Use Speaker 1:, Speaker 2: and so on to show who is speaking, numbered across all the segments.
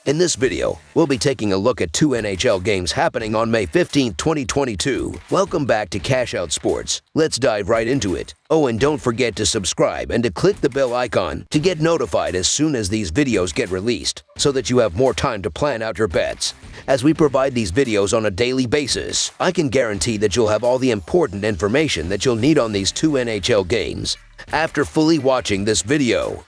Speaker 1: In this video, we'll be taking a look at two NHL games happening on May 15, 2022. Welcome back to Cash Out Sports. Let's dive right into it. Oh, and don't forget to subscribe and to click the bell icon to get notified as soon as these videos get released, so that you have more time to plan out your bets. As we provide these videos on a daily basis, I can guarantee that you'll have all the important information that you'll need on these two NHL games after fully watching this video.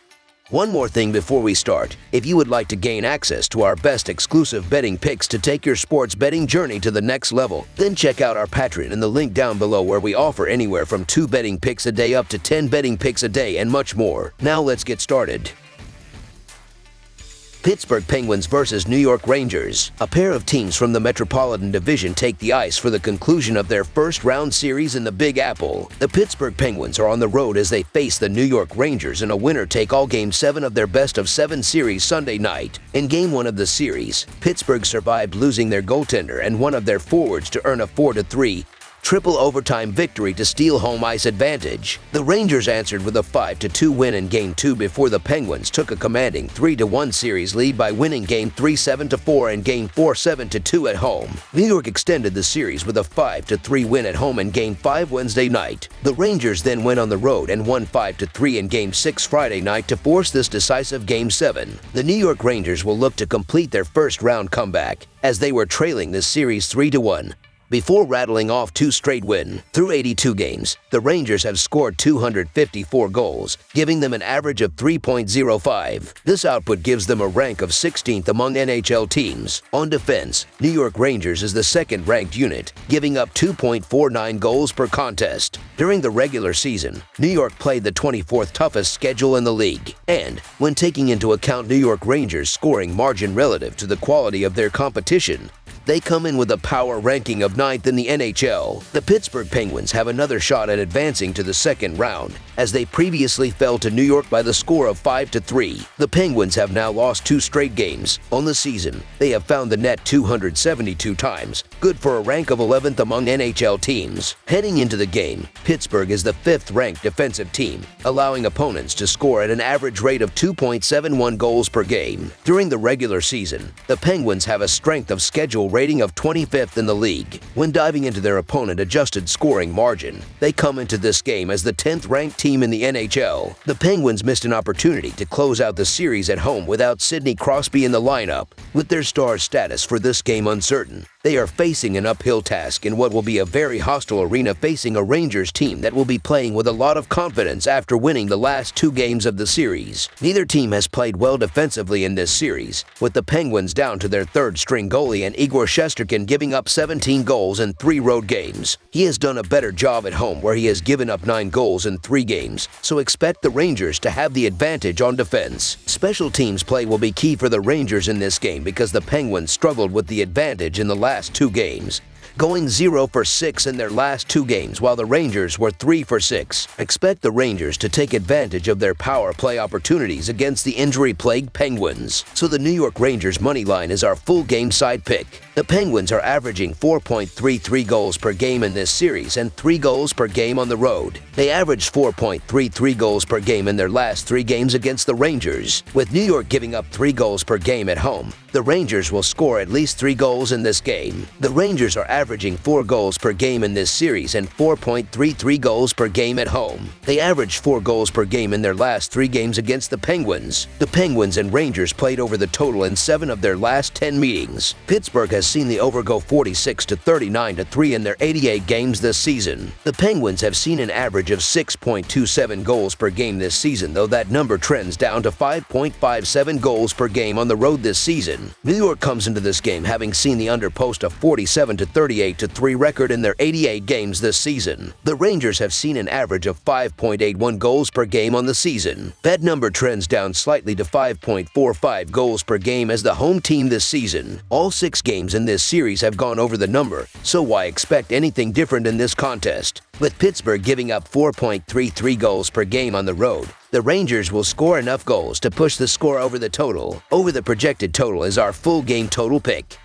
Speaker 1: One more thing before we start. If you would like to gain access to our best exclusive betting picks to take your sports betting journey to the next level, then check out our Patreon in the link down below, where we offer anywhere from 2 betting picks a day up to 10 betting picks a day and much more. Now let's get started. Pittsburgh Penguins versus New York Rangers. A pair of teams from the Metropolitan Division take the ice for the conclusion of their first-round series in the Big Apple. The Pittsburgh Penguins are on the road as they face the New York Rangers in a winner-take-all Game 7 of their best-of-7 series Sunday night. In Game 1 of the series, Pittsburgh survived losing their goaltender and one of their forwards to earn a 4-3 triple overtime victory to steal home ice advantage. The Rangers answered with a 5-2 win in Game 2 before the Penguins took a commanding 3-1 series lead by winning Game 3 7-4 and Game 4 7-2 at home. New York extended the series with a 5-3 win at home in Game 5 Wednesday night. The Rangers then went on the road and won 5-3 in Game 6 Friday night to force this decisive Game 7. The New York Rangers will look to complete their first-round comeback, as they were trailing this series 3-1. Before rattling off 2 straight wins. Through 82 games, the Rangers have scored 254 goals, giving them an average of 3.05. This output gives them a rank of 16th among NHL teams. On defense, New York Rangers is the second-ranked unit, giving up 2.49 goals per contest. During the regular season, New York played the 24th toughest schedule in the league. And, when taking into account New York Rangers' scoring margin relative to the quality of their competition, they come in with a power ranking of 9th in the NHL. The Pittsburgh Penguins have another shot at advancing to the second round, as they previously fell to New York by the score of 5-3. The Penguins have now lost 2 straight games. On the season, they have found the net 272 times, good for a rank of 11th among NHL teams. Heading into the game, Pittsburgh is the 5th-ranked defensive team, allowing opponents to score at an average rate of 2.71 goals per game. During the regular season, the Penguins have a strength of schedule rating of 25th in the league. When diving into their opponent-adjusted scoring margin, they come into this game as the 10th-ranked team in the NHL. The Penguins missed an opportunity to close out the series at home without Sidney Crosby in the lineup. With their star status for this game uncertain, they are facing an uphill task in what will be a very hostile arena, facing a Rangers team that will be playing with a lot of confidence after winning the last 2 games of the series. Neither team has played well defensively in this series, with the Penguins down to their 3rd-string goalie and Igor Shesterkin giving up 17 goals in 3 road games. He has done a better job at home, where he has given up 9 goals in 3 games, so expect the Rangers to have the advantage on defense. Special teams play will be key for the Rangers in this game, because the Penguins struggled with the advantage in the last 2 games, going 0 for 6 in their last 2 games, while the Rangers were 3 for 6. Expect the Rangers to take advantage of their power play opportunities against the injury-plagued Penguins. So the New York Rangers money line is our full game side pick. The Penguins are averaging 4.33 goals per game in this series and 3 goals per game on the road. They averaged 4.33 goals per game in their last 3 games against the Rangers. With New York giving up 3 goals per game at home, the Rangers will score at least 3 goals in this game. The Rangers are averaging 4 goals per game in this series and 4.33 goals per game at home. They averaged 4 goals per game in their last 3 games against the Penguins. The Penguins and Rangers played over the total in 7 of their last 10 meetings. Pittsburgh has seen the over go 46-39-3 in their 88 games this season. The Penguins have seen an average of 6.27 goals per game this season, though that number trends down to 5.57 goals per game on the road this season. New York comes into this game having seen the under post a 47-38-3 record in their 88 games this season. The Rangers have seen an average of 5.81 goals per game on the season. That number trends down slightly to 5.45 goals per game as the home team this season. All 6 games in this series have gone over the number, so why expect anything different in this contest? With Pittsburgh giving up 4.33 goals per game on the road, the Rangers will score enough goals to push the score over the total. Over the projected total is our full game total pick.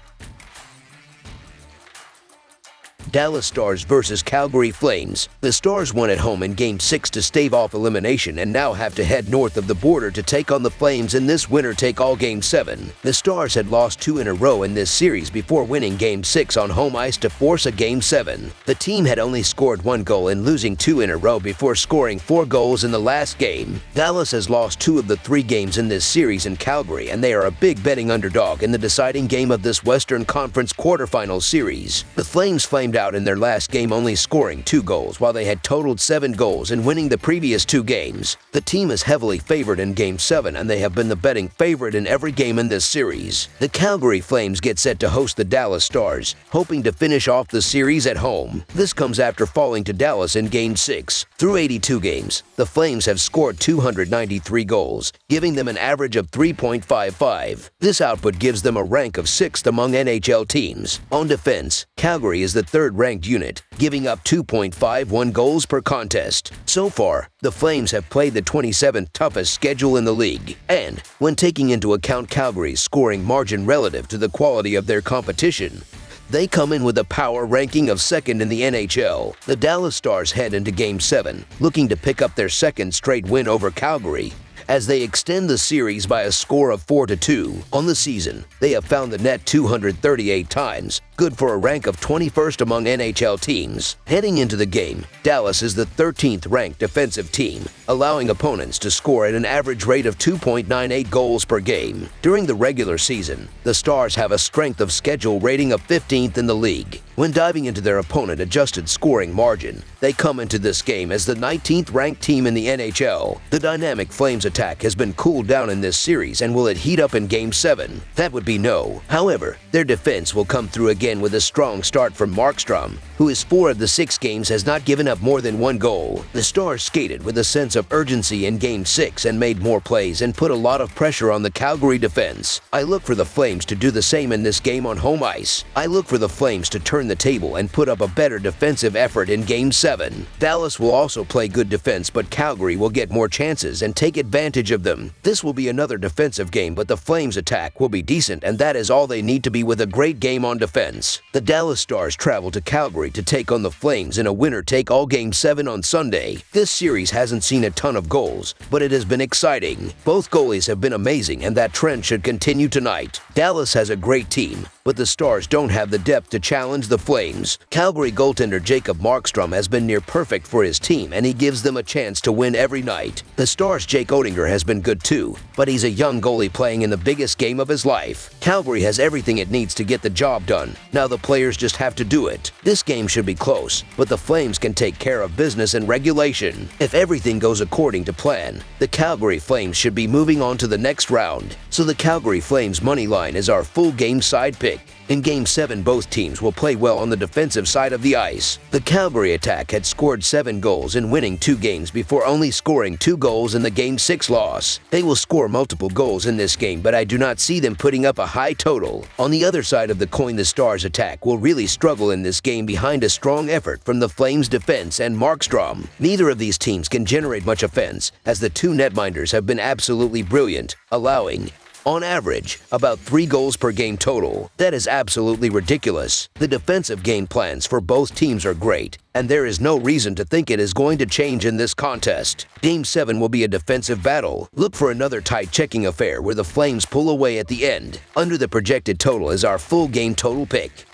Speaker 1: Dallas Stars vs. Calgary Flames. The Stars won at home in Game 6 to stave off elimination and now have to head north of the border to take on the Flames in this winner-take-all Game 7. The Stars had lost 2 in a row in this series before winning Game 6 on home ice to force a Game 7. The team had only scored 1 goal in losing 2 in a row before scoring 4 goals in the last game. Dallas has lost 2 of the 3 games in this series in Calgary, and they are a big betting underdog in the deciding game of this Western Conference quarterfinal series. The Flames flamed out in their last game, only scoring 2 goals while they had totaled 7 goals in winning the previous 2 games. The team is heavily favored in Game 7, and they have been the betting favorite in every game in this series. The Calgary Flames get set to host the Dallas Stars, hoping to finish off the series at home. This comes after falling to Dallas in Game 6. Through 82 games, the Flames have scored 293 goals, giving them an average of 3.55. This output gives them a rank of 6th among NHL teams. On defense, Calgary is the 3rd-ranked unit, giving up 2.51 goals per contest. So far, the Flames have played the 27th toughest schedule in the league, and when taking into account Calgary's scoring margin relative to the quality of their competition, they come in with a power ranking of 2nd in the NHL. The Dallas Stars head into Game 7, looking to pick up their 2nd straight win over Calgary, as they extend the series by a score of 4-2. On the season, they have found the net 238 times, good for a rank of 21st among NHL teams. Heading into the game, Dallas is the 13th ranked defensive team, allowing opponents to score at an average rate of 2.98 goals per game. During the regular season, the Stars have a strength of schedule rating of 15th in the league. When diving into their opponent-adjusted scoring margin, they come into this game as the 19th ranked team in the NHL. The dynamic Flames attack has been cooled down in this series, and will it heat up in Game 7? That would be no. However, their defense will come through again with a strong start from Markstrom, who is 4 of the 6 games has not given up more than 1 goal. The Stars skated with a sense of urgency in Game 6 and made more plays and put a lot of pressure on the Calgary defense. I look for the Flames to do the same in this game on home ice. I look for the Flames to turn the table and put up a better defensive effort in Game 7. Dallas will also play good defense, but Calgary will get more chances and take advantage of them. This will be another defensive game, but the Flames' attack will be decent, and that is all they need to be with a great game on defense. The Dallas Stars travel to Calgary to take on the Flames in a winner-take-all Game 7 on Sunday. This series hasn't seen a ton of goals, but it has been exciting. Both goalies have been amazing, and that trend should continue tonight. Dallas has a great team, but the Stars don't have the depth to challenge the Flames. Calgary goaltender Jacob Markstrom has been near perfect for his team, and he gives them a chance to win every night. The Stars' Jake Oettinger has been good too, but he's a young goalie playing in the biggest game of his life. Calgary has everything it needs to get the job done. Now the players just have to do it. This game should be close, but the Flames can take care of business in regulation. If everything goes according to plan, the Calgary Flames should be moving on to the next round. So the Calgary Flames money line is our full game side pick. In Game 7, both teams will play well on the defensive side of the ice. The Calgary attack had scored 7 goals in winning 2 games before only scoring 2 goals in the Game 6 loss. They will score multiple goals in this game, but I do not see them putting up a high total. On the other side of the coin, the Stars attack will really struggle in this game behind a strong effort from the Flames defense and Markstrom. Neither of these teams can generate much offense, as the 2 netminders have been absolutely brilliant, allowing, on average, about 3 goals per game total. That is absolutely ridiculous. The defensive game plans for both teams are great, and there is no reason to think it is going to change in this contest. Game 7 will be a defensive battle. Look for another tight checking affair where the Flames pull away at the end. Under the projected total is our full game total pick.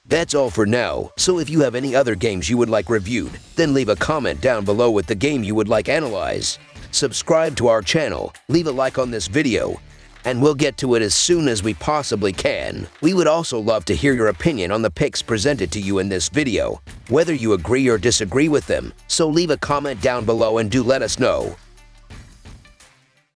Speaker 1: That's all for now, so if you have any other games you would like reviewed, then leave a comment down below with the game you would like analyzed. Subscribe to our channel, leave a like on this video, and we'll get to it as soon as we possibly can. We would also love to hear your opinion on the picks presented to you in this video, whether you agree or disagree with them, so leave a comment down below and do let us know.